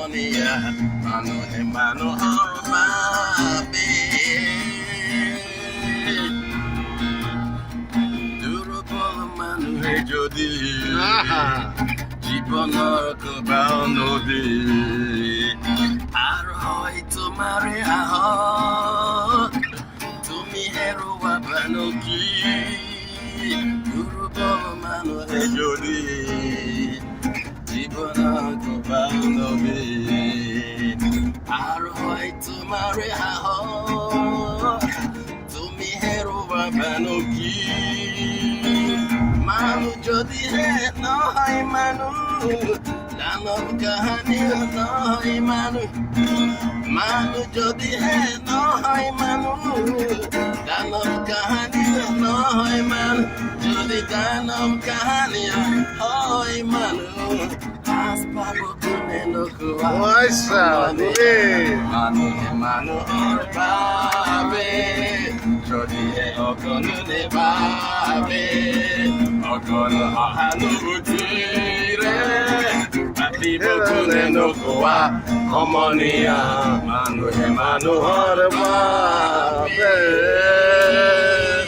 সমনীয়া মানুহে মানুহৰ বাবে দুৰ্বল মানুহে যদি জীৱনৰ কোবাও নদী আৰু হয় তোমাৰে সাহস তুমি হেৰুৱাবানো কি দুৰ্বল মানুহে যদি জীৱনৰ কোবাও নদী আৰু হয় তোমাৰে সাহস তুমি হেৰুৱাবানো কি মানুহ যদিহে নহয় মানুহ দানৱ কাহানী নহয় মানুহ যদিহে নহয় মানুহ দানৱ কাহানী নহয় মানুহ যদি দানৱ কাহানী হয় মানুহ আজ পাব কোনে নোকোৱা মানুহে মানুহৰ বাবে যদিহে অকণো নেভাবে অকণো সহানুভূতিৰে পাতিব কোনে নোকোৱা সমনীয়া মানুহে মানুহৰ বাবে